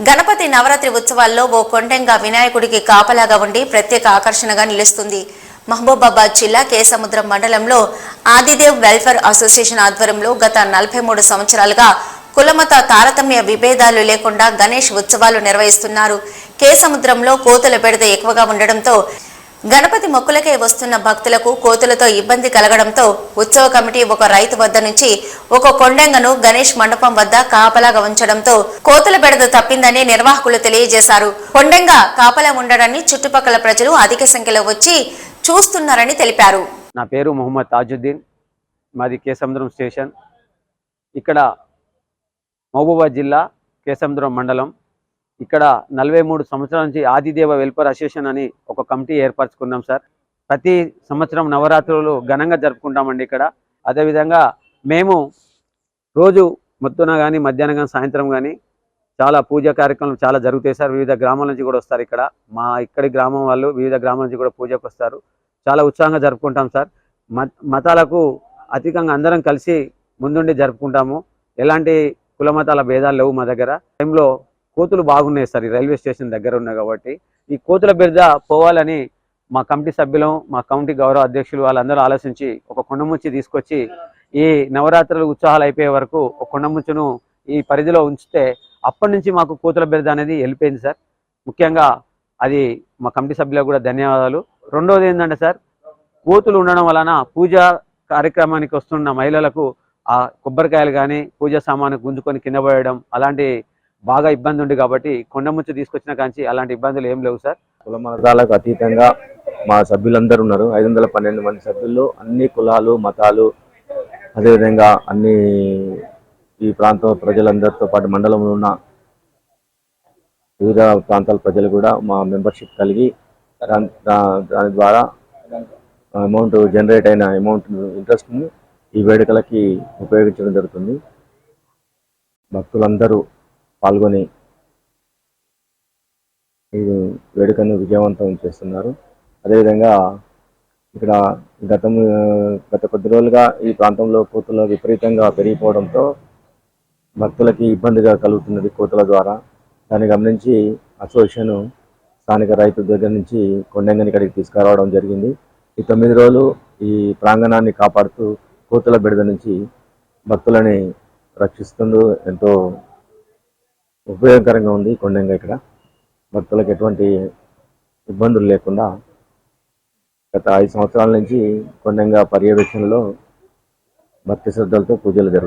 గణపతి నవరాత్రి ఉత్సవాల్లో ఓ కొండంగా వినాయకుడికి కాపలాగా ఉండి ప్రత్యేక ఆకర్షణగా నిలుస్తుంది. మహబూబాబాద్ జిల్లా కేసముద్రం మండలంలో ఆదిదేవ్ వెల్ఫేర్ అసోసియేషన్ ఆధ్వర్యంలో గత 43 సంవత్సరాలుగా కులమత తారతమ్య విభేదాలు లేకుండా గణేష్ ఉత్సవాలు నిర్వహిస్తున్నారు. కేసముద్రంలో కోతుల బెడద ఎక్కువగా ఉండడంతో గణపతి మొక్కులకే వస్తున్న భక్తులకు కోతులతో ఇబ్బంది కలగడంతో ఉత్సవ కమిటీ ఒక రైతు వద్ద నుంచి ఒక కొండంగను గణేష్ మండపం వద్ద కాపలాగా ఉంచడంతో కోతుల బెడద తప్పిందని నిర్వాహకులు తెలియజేశారు. కొండంగా కాపలా ఉండడాన్ని చుట్టుపక్కల ప్రజలు అధిక సంఖ్యలో వచ్చి చూస్తున్నారని తెలిపారు. నా పేరు మొహమ్మద్ తాజుద్దీన్, మాది కేసముద్రం స్టేషన్. ఇక్కడ మహబూబాబాద్ జిల్లా కేసముద్రం మండలం. ఇక్కడ 43 సంవత్సరాల నుంచి ఆదిదేవ వెల్ఫేర్ అసోసియేషన్ అని ఒక కమిటీ ఏర్పరచుకున్నాం సార్. ప్రతి సంవత్సరం నవరాత్రులు ఘనంగా జరుపుకుంటామండి ఇక్కడ. అదేవిధంగా మేము రోజు మొత్తున కానీ మధ్యాహ్నం కానీ సాయంత్రం కానీ చాలా పూజా కార్యక్రమాలు చాలా జరుగుతాయి సార్. వివిధ గ్రామాల నుంచి కూడా వస్తారు. ఇక్కడ మా ఇక్కడి గ్రామం వాళ్ళు వివిధ గ్రామాల నుంచి కూడా పూజకు వస్తారు. చాలా ఉత్సాహంగా జరుపుకుంటాం సార్. మతాలకు అధికంగా అందరం కలిసి ముందుండి జరుపుకుంటాము. ఎలాంటి కుల మతాల భేదాలు లేవు మా దగ్గర. టైంలో కోతులు బాగున్నాయి సార్. ఈ రైల్వే స్టేషన్ దగ్గర ఉన్నాయి కాబట్టి ఈ కోతుల బెడద పోవాలని మా కమిటీ సభ్యులు, మా కమిటీ గౌరవ అధ్యక్షులు వాళ్ళందరూ ఆలోచించి ఒక కొండముచ్చి తీసుకొచ్చి ఈ నవరాత్రులు ఉత్సవాలు అయిపోయే వరకు ఒక కొండముచ్చును ఈ పరిధిలో ఉంచితే అప్పటి నుంచి మాకు కోతుల బెడద అనేది వెళ్ళిపోయింది సార్. ముఖ్యంగా అది మా కమిటీ సభ్యులకు కూడా ధన్యవాదాలు. రెండోది ఏంటంటే సార్, కోతులు ఉండడం వలన పూజా కార్యక్రమానికి వస్తున్న మహిళలకు ఆ కొబ్బరికాయలు కానీ పూజా సామాను గుంజుకొని కింద పోయడం అలాంటి బాగా ఇబ్బంది ఉంది కాబట్టి కొండముచ్చు తీసుకొచ్చిన కాంచి అలాంటి ఇబ్బందులు ఏం లేవు సార్. కుల మతాలకు అతీతంగా మా సభ్యులందరూ ఉన్నారు. 512 మంది సభ్యుల్లో అన్ని కులాలు మతాలు అదేవిధంగా అన్ని ఈ ప్రాంతం ప్రజలందరితో పాటు మండలంలో ఉన్న వివిధ ప్రాంతాల ప్రజలు కూడా మా మెంబర్షిప్ కలిగి దాని ద్వారా అమౌంట్ జనరేట్ అయిన అమౌంట్ ఇంట్రెస్ట్ని ఈ వేడుకలకి ఉపయోగించడం జరుగుతుంది. భక్తులందరూ పాల్గొని ఈ వేడుకను విజయవంతం చేస్తున్నారు. అదేవిధంగా ఇక్కడ గత కొద్ది రోజులుగా ఈ ప్రాంతంలో కోతులు విపరీతంగా పెరిగిపోవడంతో భక్తులకి ఇబ్బందిగా కలుగుతున్నది కోతుల ద్వారా. దాన్ని గమనించి అసోసియేషన్ స్థానిక రైతు దగ్గర నుంచి కొండంగని ఇక్కడికి తీసుకురావడం జరిగింది. ఈ 9 రోజులు ఈ ప్రాంగణాన్ని కాపాడుతూ కోతుల బెడద నుంచి భక్తులని రక్షిస్తుంటూ ఎంతో ఉపయోగకరంగా ఉంది కొండంగా. ఇక్కడ భక్తులకు ఎటువంటి ఇబ్బందులు లేకుండా గత 5 సంవత్సరాల నుంచి కొండంగా పర్యవేక్షణలో భక్తి శ్రద్ధలతో పూజలు జరుగుతాయి.